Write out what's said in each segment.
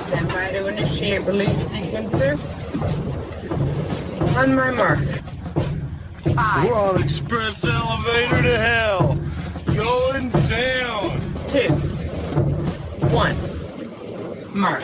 Stand by to initiate release sequencer. On my mark. 5. We're on express elevator to hell. Going down. 2. 1. Mark.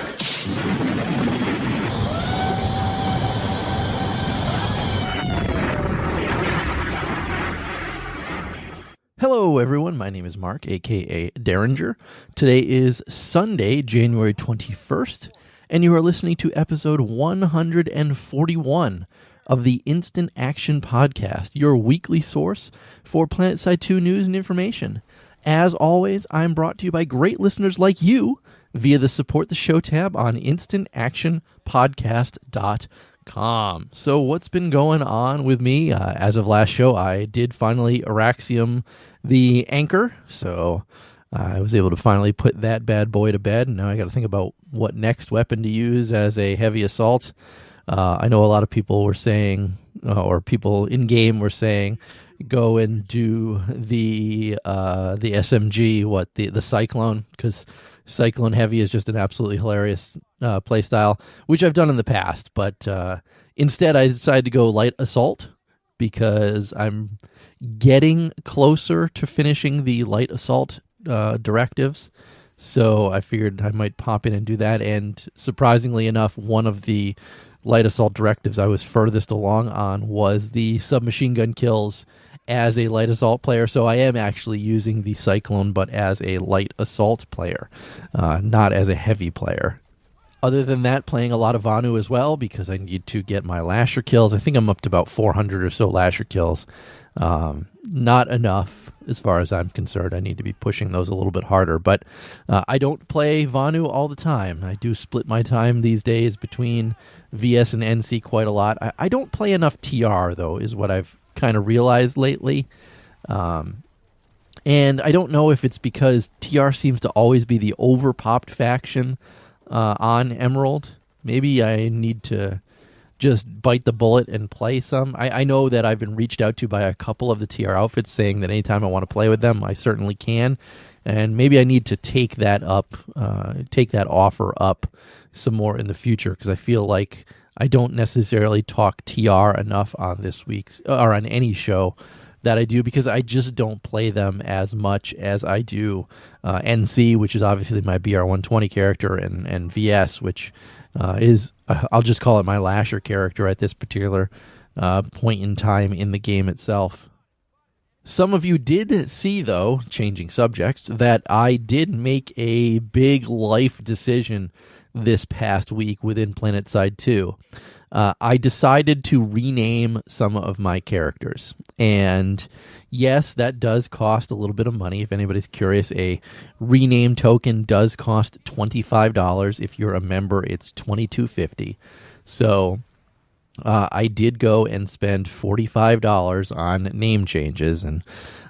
Hello, everyone. My name is Mark, a.k.a. Derringer. Today is Sunday, January 21st, and you are listening to episode 141 of the Instant Action Podcast, your weekly source for Planetside 2 news and information. As always, I'm brought to you by great listeners like you via the Support the Show tab on instantactionpodcast.com. So what's been going on with me? As of last show, I did finally Araxium the Anchor, so I was able to finally put that bad boy to bed, and now I got to think about what next weapon to use as a heavy assault. I know a lot of people were saying, or people in game were saying, go and do the SMG, the Cyclone, because Cyclone Heavy is just an absolutely hilarious playstyle, which I've done in the past, but instead I decided to go Light Assault because I'm getting closer to finishing the Light Assault directives, so I figured I might pop in and do that, and surprisingly enough, one of the Light Assault directives I was furthest along on was the submachine gun kills as a Light Assault player, so I am actually using the Cyclone, but as a Light Assault player, not as a heavy player. Other than that, playing a lot of Vanu as well, because I need to get my Lasher kills. I think I'm up to about 400 or so Lasher kills. Not enough as far as I'm concerned. I need to be pushing those a little bit harder, but I don't play Vanu all the time. I do split my time these days between VS and NC quite a lot. I don't play enough TR, though, is what I've kind of realized lately. And I don't know if it's because TR seems to always be the overpopped faction on Emerald. Maybe I need to just bite the bullet and play some. I know that I've been reached out to by a couple of the TR outfits saying that anytime I want to play with them, I certainly can. And maybe I need to take that up, take that offer up some more in the future, because I feel like I don't necessarily talk TR enough on this week's, or on any show that I do, because I just don't play them as much as I do NC, which is obviously my BR120 character, and VS, which is, I'll just call it my Lasher character at this particular point in time in the game itself. Some of you did see, though, changing subjects, that I did make a big life decision this past week within Planetside 2. I decided to rename some of my characters. And yes, that does cost a little bit of money. If anybody's curious, a rename token does cost $25. If you're a member, it's $22.50. So I did go and spend $45 on name changes, and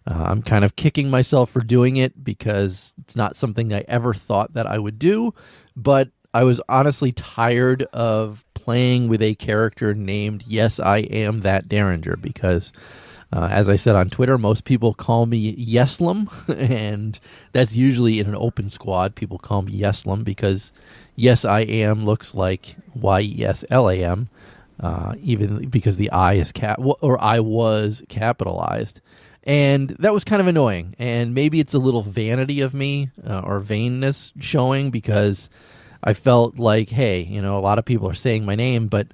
I'm kind of kicking myself for doing it because it's not something I ever thought that I would do, but I was honestly tired of playing with a character named Yes, I Am That Derringer, because as I said on Twitter, most people call me Yeslam, and that's usually in an open squad. People call me Yeslam because Yes, I Am looks like YESLAM, even because the I is I was capitalized. And that was kind of annoying, and maybe it's a little vanity of me, or vainness showing, because I felt like, hey, a lot of people are saying my name, but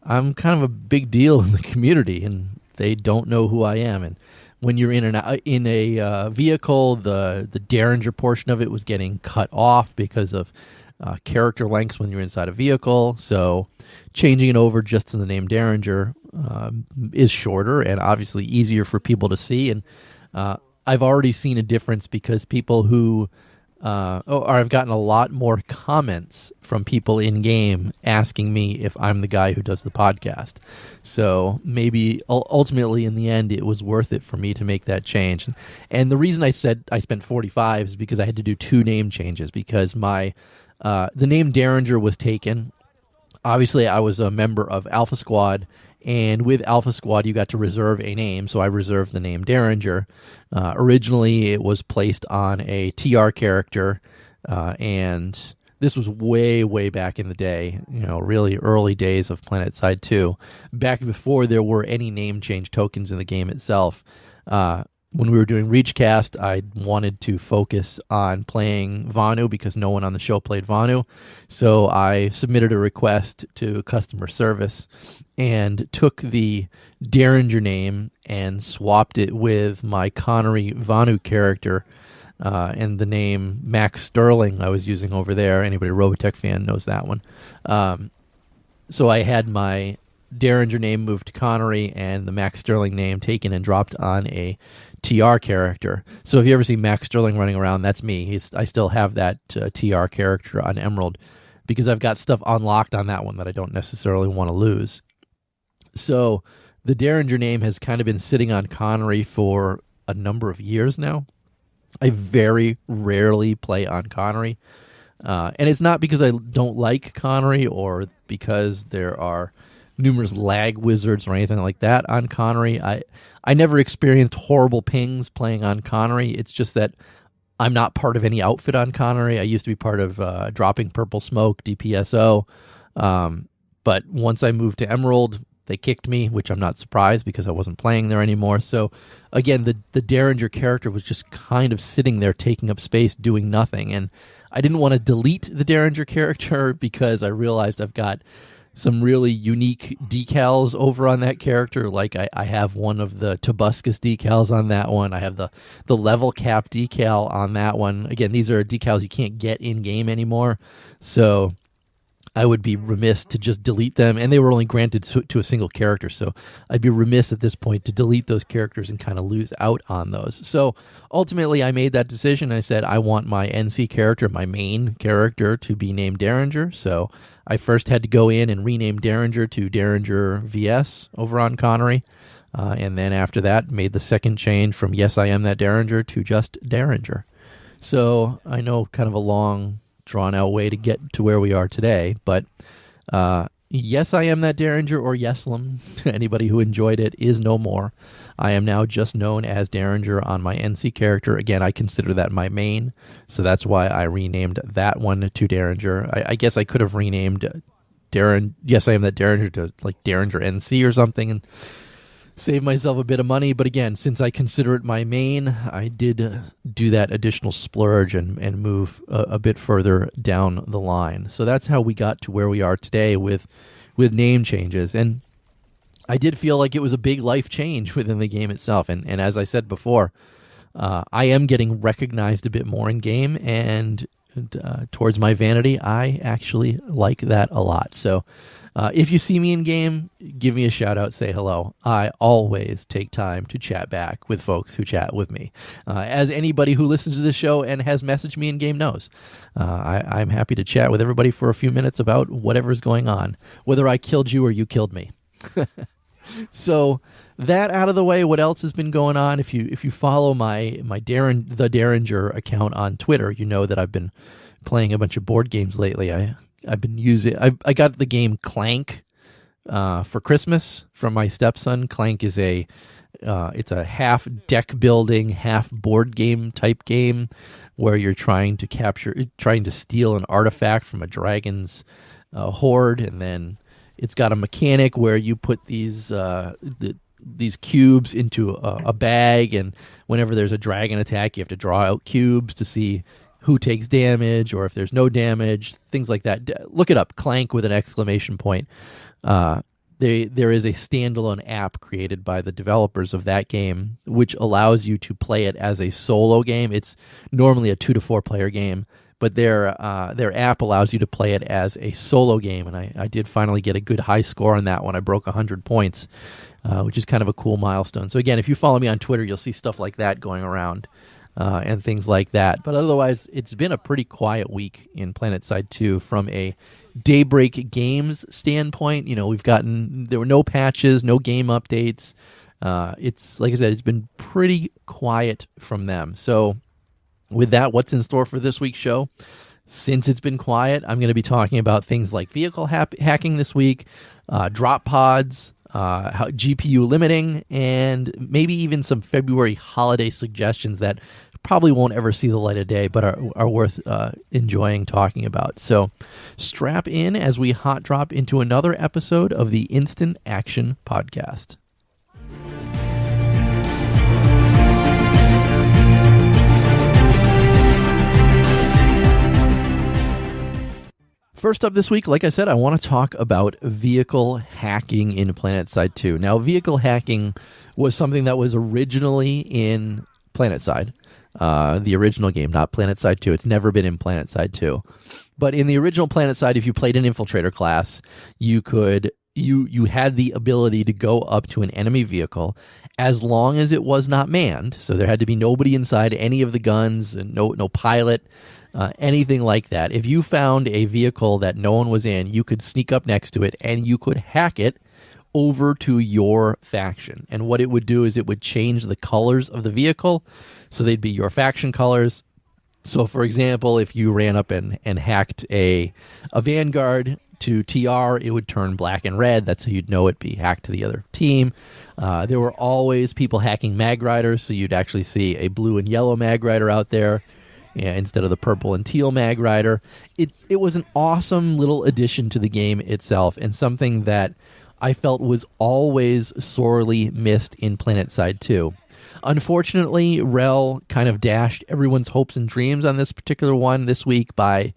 I'm kind of a big deal in the community, and they don't know who I am. And when you're in a vehicle, the Derringer portion of it was getting cut off because of character lengths when you're inside a vehicle. So changing it over just to the name Derringer is shorter and obviously easier for people to see. And I've already seen a difference because people who I've gotten a lot more comments from people in game asking me if I'm the guy who does the podcast. So maybe ultimately in the end it was worth it for me to make that change. And the reason I said I spent 45 is because I had to do 2 name changes, because my the name Derringer was taken. Obviously I was a member of Alpha Squad, and with Alpha Squad, you got to reserve a name, so I reserved the name Derringer. Originally, it was placed on a TR character, and This was way back in the day, really early days of Planetside 2, back before there were any name change tokens in the game itself. When we were doing Reachcast, I wanted to focus on playing Vanu because no one on the show played Vanu. So I submitted a request to customer service and took the Derringer name and swapped it with my Connery Vanu character and the name Max Sterling I was using over there. Anybody a Robotech fan knows that one. So I had my Derringer name moved to Connery and the Max Sterling name taken and dropped on a TR character. So if you ever see Max Sterling running around, that's me. I still have that TR character on Emerald because I've got stuff unlocked on that one that I don't necessarily want to lose. So the Derringer name has kind of been sitting on Connery for a number of years now. I very rarely play on Connery. And it's not because I don't like Connery or because there are numerous lag wizards or anything like that on Connery. I never experienced horrible pings playing on Connery. It's just that I'm not part of any outfit on Connery. I used to be part of Dropping Purple Smoke, DPSO. But once I moved to Emerald, they kicked me, which I'm not surprised because I wasn't playing there anymore. So again, the Derringer character was just kind of sitting there taking up space, doing nothing. And I didn't want to delete the Derringer character because I realized I've got some really unique decals over on that character. Like I have one of the Tobuscus decals on that one. I have the level cap decal on that one. Again, these are decals you can't get in-game anymore. So I would be remiss to just delete them. And they were only granted to a single character. So I'd be remiss at this point to delete those characters and kind of lose out on those. So ultimately, I made that decision. I said, I want my NC character, my main character, to be named Derringer. So I first had to go in and rename Derringer to Derringer VS over on Connery. And then after that, made the second change from Yes, I Am That Derringer to just Derringer. So I know kind of a long, drawn-out way to get to where we are today. But Yes, I Am That Derringer, or Yeslum, anybody who enjoyed it, is no more. I am now just known as Derringer on my NC character. Again, I consider that my main, so that's why I renamed that one to Derringer. I guess I could have renamed Yes, I Am That Derringer to like Derringer NC or something and save myself a bit of money. But again, since I consider it my main, I did do that additional splurge and move a bit further down the line. So that's how we got to where we are today with name changes. And I did feel like it was a big life change within the game itself. And as I said before, I am getting recognized a bit more in game, and towards my vanity, I actually like that a lot. So if you see me in game, give me a shout out, say hello. I always take time to chat back with folks who chat with me. As anybody who listens to this show and has messaged me in game knows, I'm happy to chat with everybody for a few minutes about whatever's going on, whether I killed you or you killed me. So that out of the way, what else has been going on? If you follow the Derringer account on Twitter, you know that I've been playing a bunch of board games lately. I've been using. I got the game Clank for Christmas from my stepson. Clank is it's a half deck building, half board game type game where you're trying to steal an artifact from a dragon's hoard, and then it's got a mechanic where you put these cubes into a bag, and whenever there's a dragon attack, you have to draw out cubes to see who takes damage or if there's no damage, things like that. Look it up, Clank with an exclamation point. There is a standalone app created by the developers of that game, which allows you to play it as a solo game. It's normally a 2 to 4 player game, but their app allows you to play it as a solo game, and I did finally get a good high score on that one. I broke 100 points, which is kind of a cool milestone. So again, if you follow me on Twitter, you'll see stuff like that going around and things like that. But otherwise, it's been a pretty quiet week in Planetside 2 from a Daybreak Games standpoint. There were no patches, no game updates. It's like I said, it's been pretty quiet from them. So with that, what's in store for this week's show? Since it's been quiet, I'm going to be talking about things like vehicle hacking this week, drop pods, GPU limiting, and maybe even some February holiday suggestions that probably won't ever see the light of day, but are worth enjoying talking about. So strap in as we hot drop into another episode of the Instant Action Podcast. First up this week, like I said, I want to talk about vehicle hacking in Planetside 2. Now, vehicle hacking was something that was originally in Planetside, the original game, not Planetside 2. It's never been in Planetside 2. But in the original Planetside, if you played an infiltrator class, you had the ability to go up to an enemy vehicle as long as it was not manned. So there had to be nobody inside any of the guns, and no pilot, anything like that. If you found a vehicle that no one was in, you could sneak up next to it and you could hack it over to your faction. And what it would do is it would change the colors of the vehicle, so they'd be your faction colors. So, for example, if you ran up and hacked a Vanguard to TR, it would turn black and red. That's how you'd know it'd be hacked to the other team. There were always people hacking Mag Riders, so you'd actually see a blue and yellow Mag Rider out there, instead of the purple and teal Mag Rider. It was an awesome little addition to the game itself, and something that I felt was always sorely missed in Planetside 2. Unfortunately, Rel kind of dashed everyone's hopes and dreams on this particular one this week by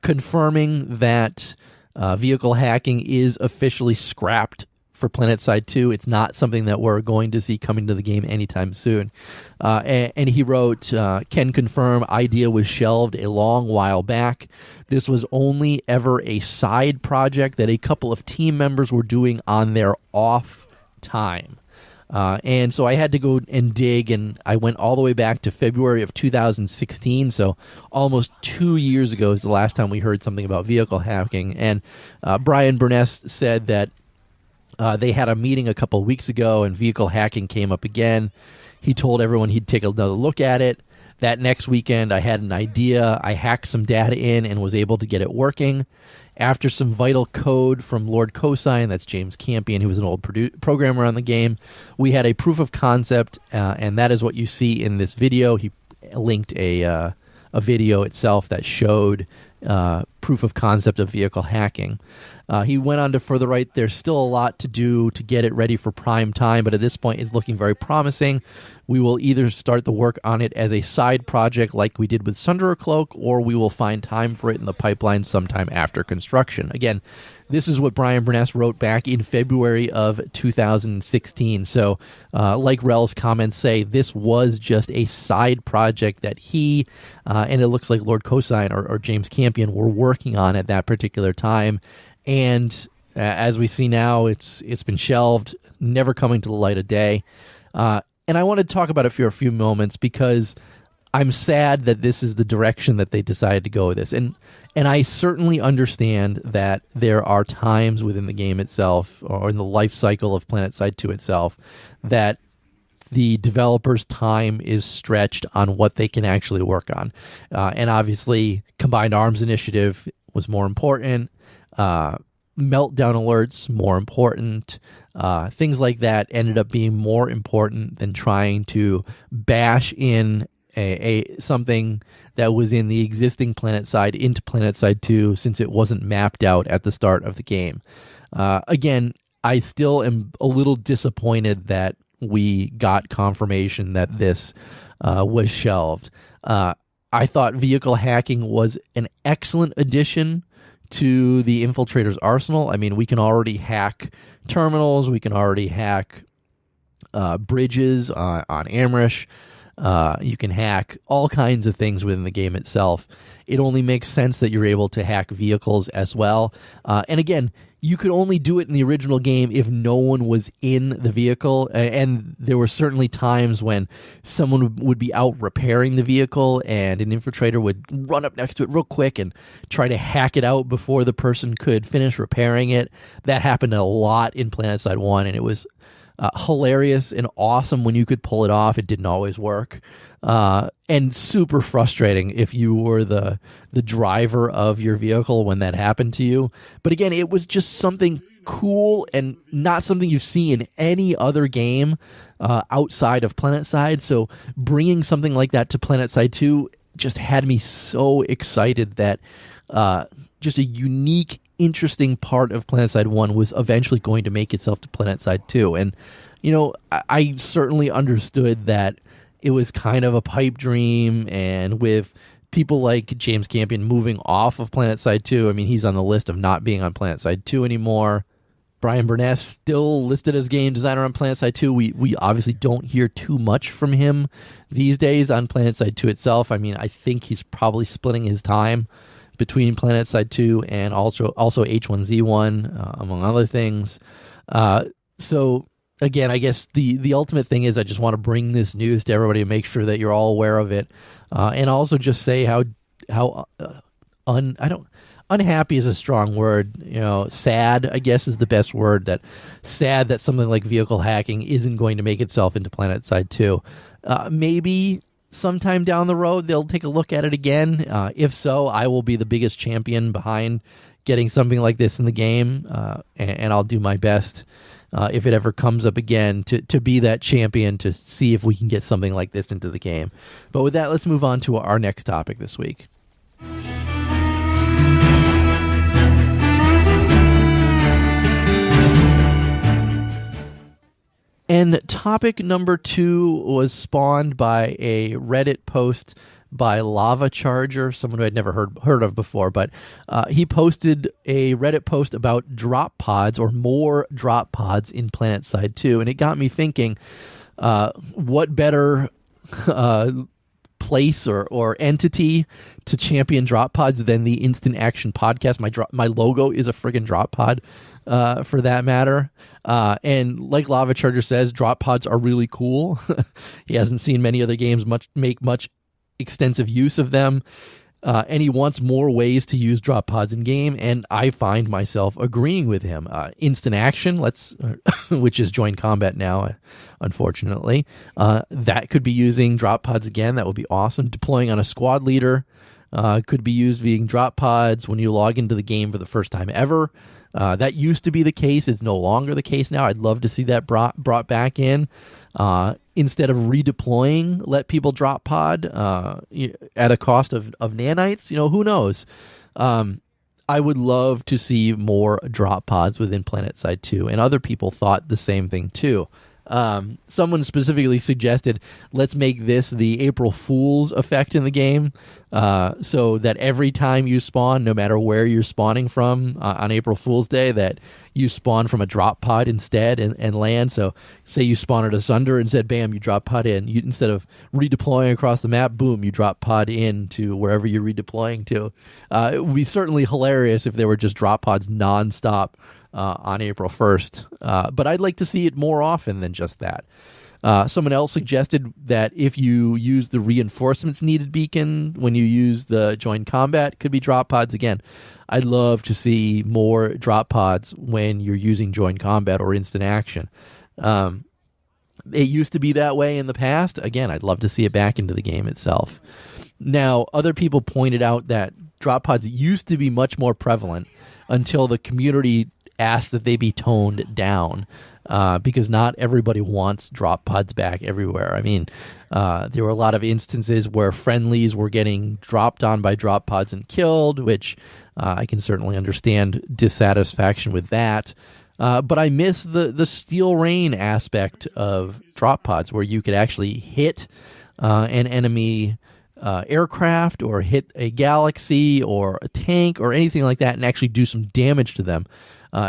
confirming that vehicle hacking is officially scrapped for Planetside 2. It's not something that we're going to see coming to the game anytime soon. And he wrote, can confirm idea was shelved a long while back. This was only ever a side project that a couple of team members were doing on their off time. And so I had to go and dig, and I went all the way back to February of 2016, so almost 2 years ago is the last time we heard something about vehicle hacking. And Brian Burness said that they had a meeting a couple of weeks ago, and vehicle hacking came up again. He told everyone he'd take another look at it. That next weekend, I had an idea. I hacked some data in and was able to get it working. After some vital code from Lord Cosine, that's James Campion, who was an old programmer on the game, we had a proof of concept, and that is what you see in this video. He linked a video itself that showed proof of concept of vehicle hacking. He went on to further write, there's still a lot to do to get it ready for prime time, but at this point it's looking very promising. We will either start the work on it as a side project like we did with Sunderer Cloak, or we will find time for it in the pipeline sometime after construction. Again, this is what Brian Burness wrote back in February of 2016. So, like Rel's comments say, this was just a side project that he, and it looks like Lord Cosine or James Campion were working on at that particular time. And as we see now, it's been shelved, never coming to the light of day. And I want to talk about it for a few moments because I'm sad that this is the direction that they decided to go with this. And I certainly understand that there are times within the game itself, or in the life cycle of Planetside 2 itself, that the developer's time is stretched on what they can actually work on. And obviously, Combined Arms Initiative was more important. Meltdown alerts, more important. Things like that ended up being more important than trying to bash in a something that was in the existing Planetside into Planetside 2, since it wasn't mapped out at the start of the game. Again, I still am a little disappointed that we got confirmation that this was shelved. I thought vehicle hacking was an excellent addition to the Infiltrator's arsenal. I mean, we can already hack terminals, we can already hack bridges on Amrish. You can hack all kinds of things within the game itself. It only makes sense that you're able to hack vehicles as well. And again, you could only do it in the original game if no one was in the vehicle. And there were certainly times when someone would be out repairing the vehicle and an infiltrator would run up next to it real quick and try to hack it out before the person could finish repairing it. That happened a lot in Planetside 1, and it was hilarious and awesome when you could pull it off. It didn't always work, and super frustrating if you were the driver of your vehicle when that happened to you. But again, it was just something cool and not something you see in any other game outside of Planetside. So bringing something like that to Planetside 2 just had me so excited that just a unique, interesting part of Planetside 1 was eventually going to make itself to Planetside 2. And, I certainly understood that it was kind of a pipe dream, and with people like James Campion moving off of Planetside 2, I mean, he's on the list of not being on Planetside 2 anymore. Brian Burness still listed as game designer on Planetside 2. We obviously don't hear too much from him these days on Planetside 2 itself. I mean, I think he's probably splitting his time between Planetside 2 and also H1Z1, among other things. So again, I guess the ultimate thing is I just want to bring this news to everybody and make sure that you're all aware of it, and also just say how unhappy is a strong word. Sad, I guess, is the best word. That sad that something like vehicle hacking isn't going to make itself into Planetside 2. Maybe sometime down the road they'll take a look at it again. If so, I will be the biggest champion behind getting something like this in the game, and I'll do my best if it ever comes up again to be that champion to see if we can get something like this into the game. But with that, let's move on to our next topic this week. And topic number 2 was spawned by a Reddit post by Lava Charger, someone who I'd never heard of before, but he posted a Reddit post about drop pods or more drop pods in Planetside 2, and it got me thinking, what better place or entity to champion drop pods than the Instant Action Podcast? My logo is a friggin' drop pod. For that matter. And like Lava Charger says, drop pods are really cool. He hasn't seen many other games make much extensive use of them. And he wants more ways to use drop pods in game, and I find myself agreeing with him. Instant action, which is join combat now, unfortunately. That could be using drop pods again. That would be awesome. Deploying on a squad leader could be used being drop pods when you log into the game for the first time ever. That used to be the case. It's no longer the case now. I'd love to see that brought back in. Instead of redeploying, let people drop pod at a cost of nanites. Who knows? I would love to see more drop pods within Planetside 2, and other people thought the same thing too. Someone specifically suggested, let's make this the April Fool's effect in the game, so that every time you spawn, no matter where you're spawning from on April Fool's Day, that you spawn from a drop pod instead and land. So say you spawn at a Sunder and said, bam, you drop pod in. Instead of redeploying across the map, boom, you drop pod in to wherever you're redeploying to. It would be certainly hilarious if there were just drop pods nonstop on April 1st. But I'd like to see it more often than just that. Someone else suggested that if you use the reinforcements needed beacon when you use the join combat, it could be drop pods again. I'd love to see more drop pods when you're using join combat or instant action. It used to be that way in the past. Again, I'd love to see it back into the game itself. Now, other people pointed out that drop pods used to be much more prevalent until the community asked that they be toned down, because not everybody wants drop pods back everywhere. I mean, there were a lot of instances where friendlies were getting dropped on by drop pods and killed, which I can certainly understand dissatisfaction with that. But I miss the steel rain aspect of drop pods, where you could actually hit an enemy aircraft or hit a galaxy or a tank or anything like that and actually do some damage to them.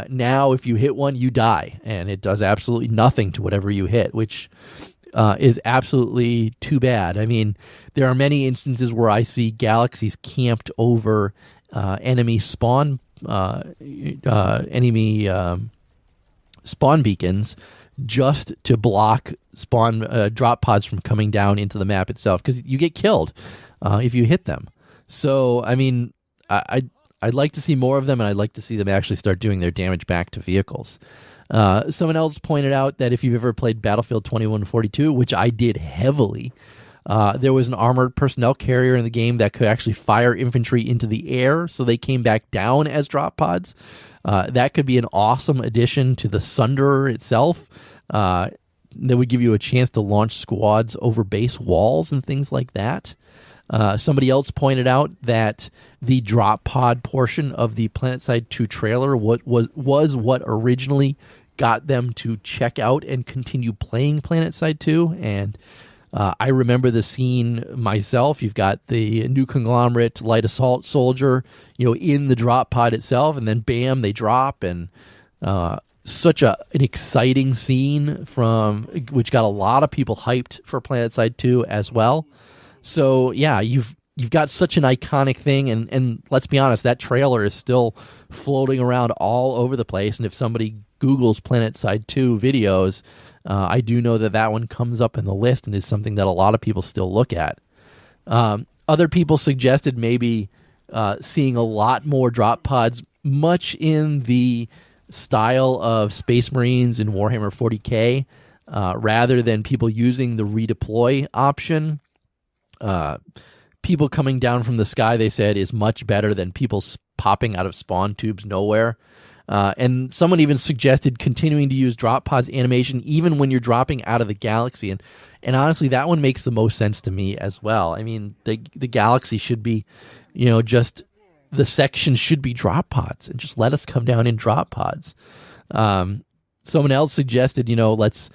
Now, if you hit one, you die, and it does absolutely nothing to whatever you hit, which is absolutely too bad. I mean, there are many instances where I see galaxies camped over enemy spawn beacons just to block spawn drop pods from coming down into the map itself, because you get killed if you hit them. So, I mean, I'd like to see more of them, and I'd like to see them actually start doing their damage back to vehicles. Someone else pointed out that if you've ever played Battlefield 2142, which I did heavily, There was an armored personnel carrier in the game that could actually fire infantry into the air, so they came back down as drop pods. That could be an awesome addition to the Sunderer itself. That would give you a chance to launch squads over base walls and things like that. Somebody else pointed out that the drop pod portion of the Planetside 2 trailer was what originally got them to check out and continue playing Planetside 2. And I remember the scene myself. You've got the new conglomerate light assault soldier, in the drop pod itself, and then bam, they drop, and such an exciting scene which got a lot of people hyped for Planetside 2 as well. So yeah, you've got such an iconic thing, and let's be honest, that trailer is still floating around all over the place. And if somebody Googles Planetside 2 videos, I do know that one comes up in the list and is something that a lot of people still look at. Other people suggested maybe seeing a lot more drop pods, much in the style of Space Marines in Warhammer 40K, rather than people using the redeploy option. People coming down from the sky, they said, is much better than people popping out of spawn tubes nowhere. And someone even suggested continuing to use drop pods animation even when you're dropping out of the galaxy. And honestly, that one makes the most sense to me as well. I mean, the galaxy should be, just the section should be drop pods, and just let us come down in drop pods. Someone else suggested, let's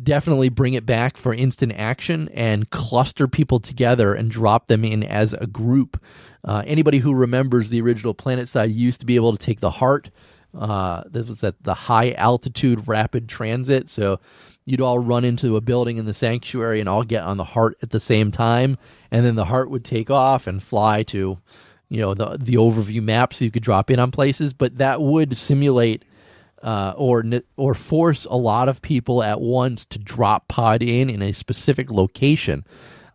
definitely bring it back for instant action and cluster people together and drop them in as a group. Anybody who remembers the original Planetside used to be able to take the Heart. This was at the high altitude rapid transit. So you'd all run into a building in the sanctuary and all get on the Heart at the same time. And then the Heart would take off and fly to, the overview map so you could drop in on places. But that would simulate or force a lot of people at once to drop pod in a specific location,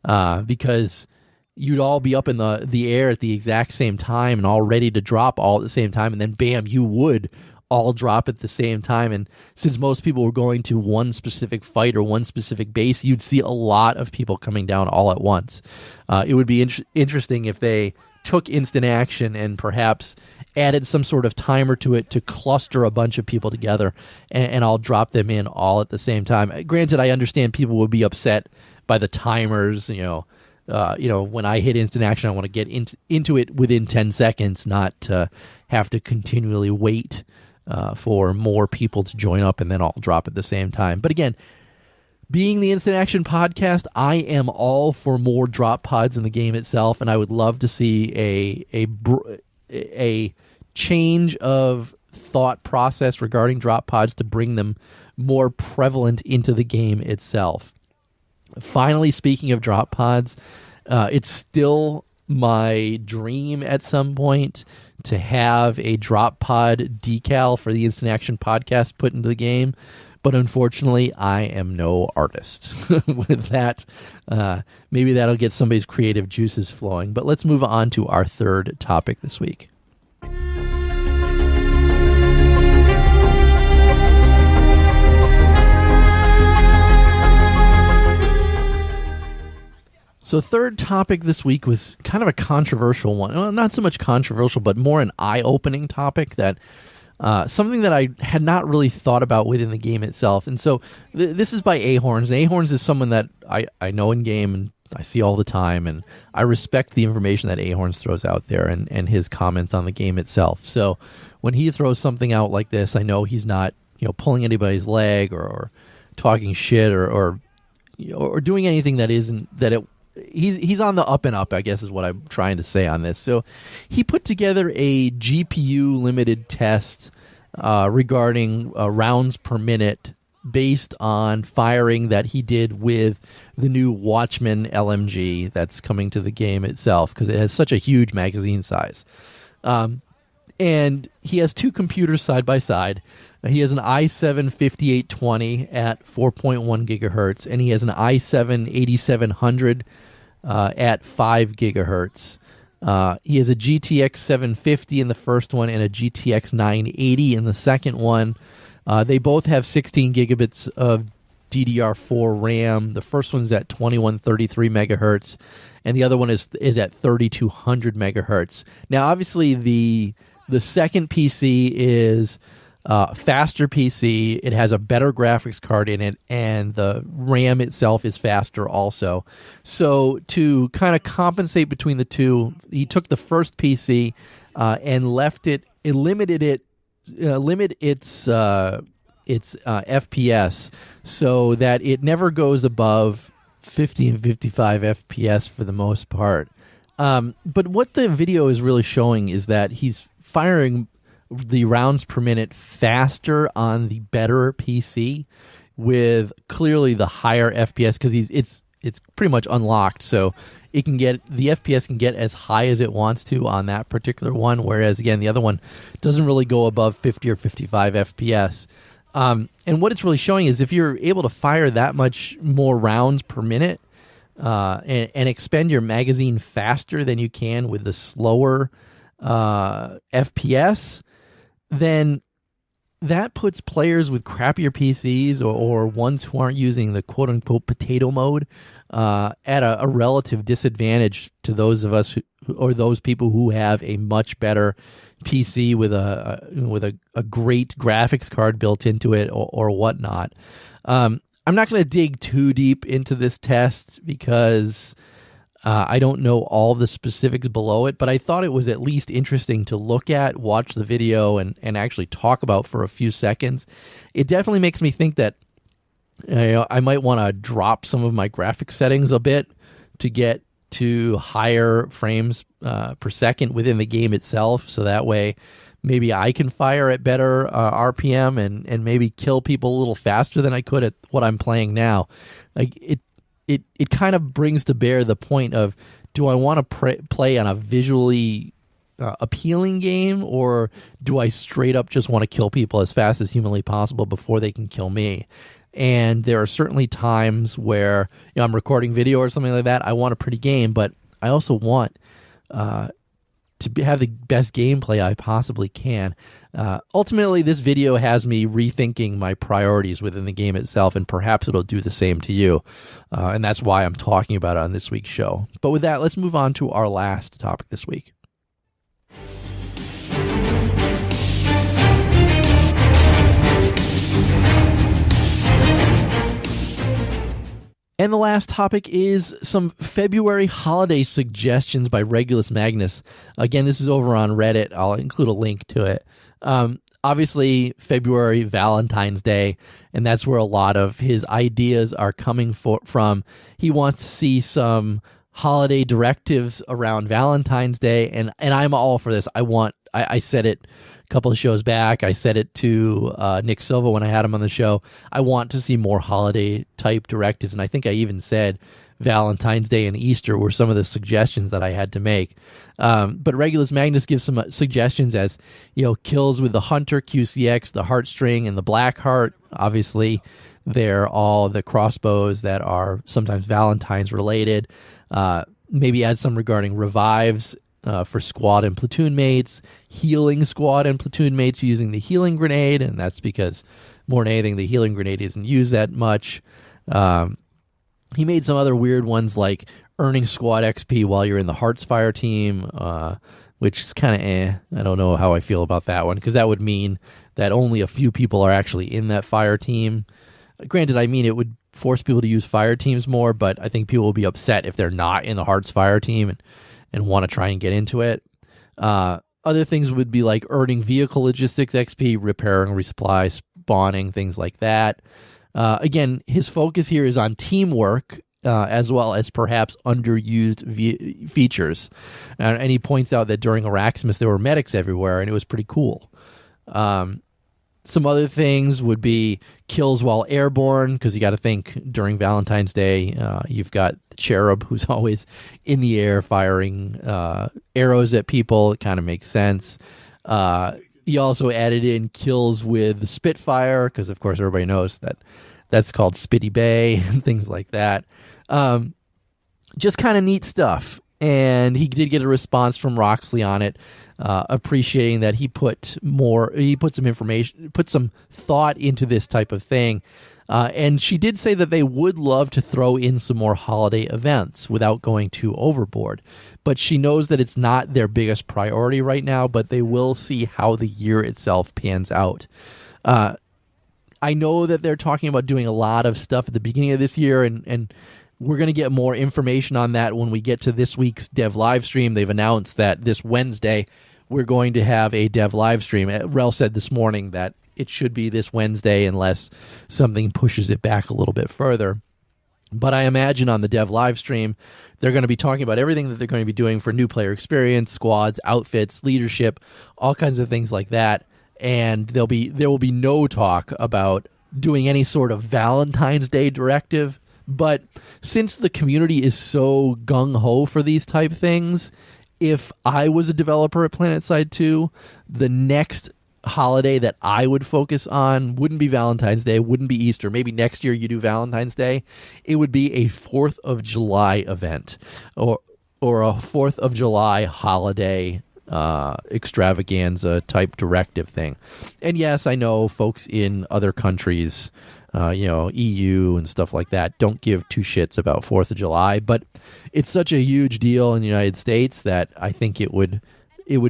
because you'd all be up in the air at the exact same time and all ready to drop all at the same time, and then bam, you would all drop at the same time. And since most people were going to one specific fight or one specific base, you'd see a lot of people coming down all at once. It would be interesting if they took instant action and perhaps added some sort of timer to it to cluster a bunch of people together and I'll drop them in all at the same time. Granted, I understand people would be upset by the timers. When I hit instant action, I want to get into it within 10 seconds, not to have to continually wait for more people to join up and then all drop at the same time. But again, being the Instant Action podcast, I am all for more drop pods in the game itself, and I would love to see a change of thought process regarding drop pods to bring them more prevalent into the game itself. Finally, speaking of drop pods, it's still my dream at some point to have a drop pod decal for the Instant Action podcast put into the game. But unfortunately, I am no artist. With that, maybe that'll get somebody's creative juices flowing. But let's move on to our third topic this week. So third topic this week was kind of a controversial one. Well, not so much controversial, but more an eye-opening topic that something that I had not really thought about within the game itself. And so this is by Ahorns. Ahorns is someone that I know in game and I see all the time, and I respect the information that Ahorns throws out there and his comments on the game itself. So when he throws something out like this, I know he's not pulling anybody's leg or talking shit or doing anything that isn't that it. He's on the up and up, I guess is what I'm trying to say on this. So he put together a GPU limited test regarding rounds per minute based on firing that he did with the new Watchman LMG that's coming to the game itself, because it has such a huge magazine size. And he has two computers side by side. He has an i7-5820 at 4.1 gigahertz, and he has an i7-8700 at 5 gigahertz. He has a GTX 750 in the first one and a GTX 980 in the second one. They both have 16 gigabits of DDR4 RAM. The first one's at 2133 megahertz, and the other one is at 3200 megahertz. Now, obviously, the second PC is faster PC. It has a better graphics card in it, and the RAM itself is faster also. So to kind of compensate between the two, he took the first PC and limited its FPS so that it never goes above 50 and 55 FPS for the most part. But what the video is really showing is that he's firing the rounds per minute faster on the better PC with clearly the higher FPS, because it's pretty much unlocked, so the FPS can get as high as it wants to on that particular one, whereas again the other one doesn't really go above 50 or 55 FPS. And what it's really showing is if you're able to fire that much more rounds per minute and expend your magazine faster than you can with the slower FPS, then that puts players with crappier PCs or ones who aren't using the quote-unquote potato mode at a relative disadvantage to those of us or those people who have a much better PC with a great graphics card built into it or whatnot. I'm not going to dig too deep into this test because I don't know all the specifics below it, but I thought it was at least interesting to look at, watch the video, and actually talk about for a few seconds. It definitely makes me think that I might want to drop some of my graphics settings a bit to get to higher frames per second within the game itself, so that way maybe I can fire at better RPM and maybe kill people a little faster than I could at what I'm playing now. Like it kind of brings to bear the point of, do I want to play on a visually appealing game, or do I straight up just want to kill people as fast as humanly possible before they can kill me? And there are certainly times where I'm recording video or something like that. I want a pretty game, but I also want to have the best gameplay I possibly can. Ultimately, this video has me rethinking my priorities within the game itself, and perhaps it'll do the same to you. And that's why I'm talking about it on this week's show. But with that, let's move on to our last topic this week. And the last topic is some February holiday suggestions by Regulus Magnus. Again, this is over on Reddit. I'll include a link to it. Obviously, February, Valentine's Day, and that's where a lot of his ideas are coming from. He wants to see some holiday directives around Valentine's Day, and I'm all for this. I said it a couple of shows back. I said it to Nick Silva when I had him on the show. I want to see more holiday-type directives, and I think I even said Valentine's Day and Easter were some of the suggestions that I had to make. But Regulus Magnus gives some suggestions as, kills with the Hunter, QCX, the Heartstring, and the Black Heart. Obviously, they're all the crossbows that are sometimes Valentine's related. Maybe add some regarding revives for squad and platoon mates, healing squad and platoon mates using the healing grenade, and that's because more than anything, the healing grenade isn't used that much. He made some other weird ones like earning squad XP while you're in the Hearts Fire team, which is kind of I don't know how I feel about that one, because that would mean that only a few people are actually in that fire team. Granted, I mean, it would force people to use fire teams more, but I think people will be upset if they're not in the Hearts Fire team and want to try and get into it. Other things would be like earning vehicle logistics XP, repairing, resupply, spawning, things like that. Again, his focus here is on teamwork, as well as perhaps underused features. And he points out that during Araximus, there were medics everywhere, and it was pretty cool. Some other things would be kills while airborne, because you got to think during Valentine's Day, you've got the Cherub who's always in the air firing arrows at people. It kind of makes sense. He also added in kills with the Spitfire, because of course everybody knows that that's called Spitty Bay and things like that. Just kind of neat stuff. And he did get a response from Roxley on it, appreciating that he put some information, put some thought into this type of thing. And she did say that they would love to throw in some more holiday events without going too overboard. But she knows that it's not their biggest priority right now, but they will see how the year itself pans out. I know that they're talking about doing a lot of stuff at the beginning of this year, and we're going to get more information on that when we get to this week's Dev live stream. They've announced that this Wednesday we're going to have a Dev live stream. Rel said this morning that it should be this Wednesday unless something pushes it back a little bit further. But I imagine on the Dev live stream, they're going to be talking about everything that they're going to be doing for new player experience, squads, outfits, leadership, all kinds of things like that. And there will be no talk about doing any sort of Valentine's Day directive. But since the community is so gung-ho for these type things, if I was a developer at Planetside 2, the next holiday that I would focus on wouldn't be Valentine's Day, wouldn't be Easter. Maybe next year you do Valentine's Day. It would be a 4th of July event or a 4th of July holiday extravaganza type directive thing. And yes, I know folks in other countries, EU and stuff like that, don't give two shits about 4th of July, but it's such a huge deal in the United States that I think it would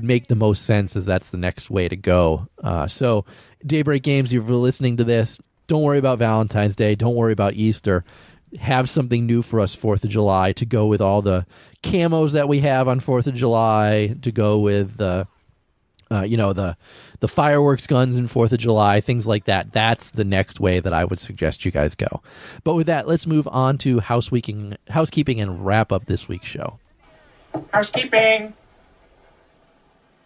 make the most sense, as that's the next way to go. So Daybreak Games, if you're listening to this, don't worry about Valentine's Day. Don't worry about Easter. Have something new for us 4th of July to go with all the camos that we have on 4th of July, to go with the fireworks guns in 4th of July, things like that. That's the next way that I would suggest you guys go. But with that, let's move on to housekeeping and wrap up this week's show. Housekeeping.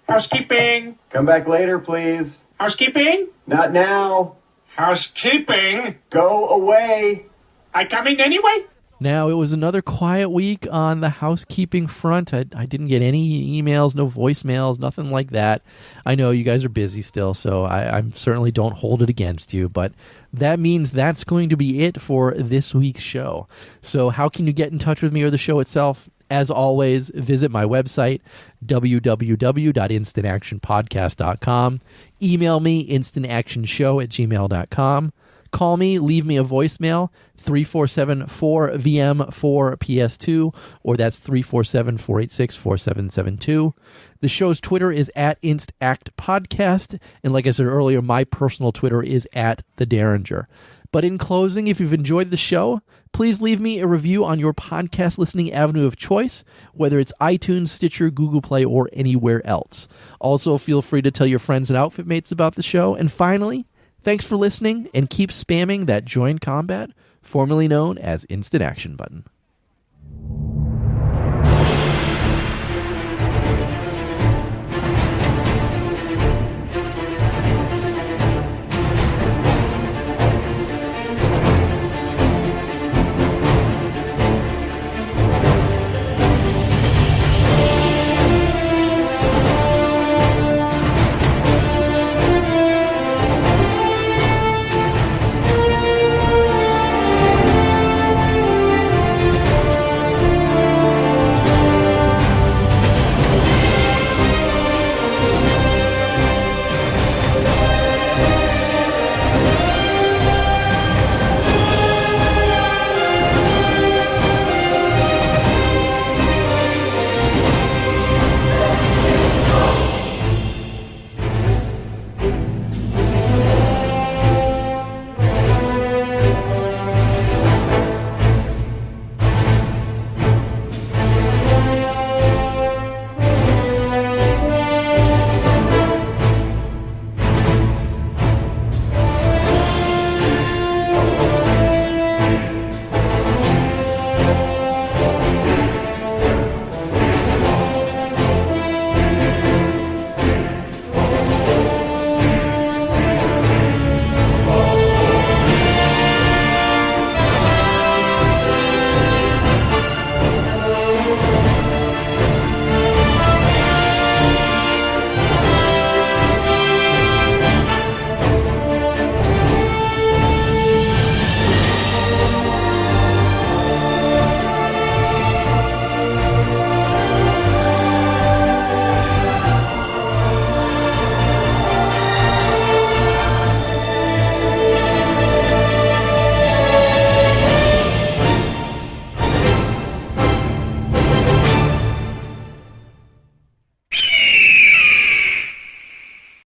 Housekeeping. Come back later, please. Housekeeping. Not now. Housekeeping. Go away. I coming anyway? Now, it was another quiet week on the housekeeping front. I didn't get any emails, no voicemails, nothing like that. I know you guys are busy still, so I certainly don't hold it against you, but that means that's going to be it for this week's show. So how can you get in touch with me or the show itself? As always, visit my website, www.instantactionpodcast.com. Email me, instantactionshow@gmail.com. Call me, leave me a voicemail, 347-4VM4PS2, or that's 347-486-4772. The show's Twitter is @InstActPodcast, and like I said earlier, my personal Twitter is @TheDerringer. But in closing, if you've enjoyed the show, please leave me a review on your podcast listening avenue of choice, whether it's iTunes, Stitcher, Google Play, or anywhere else. Also, feel free to tell your friends and outfit mates about the show. And finally, thanks for listening, and keep spamming that Join Combat, formerly known as Instant Action button.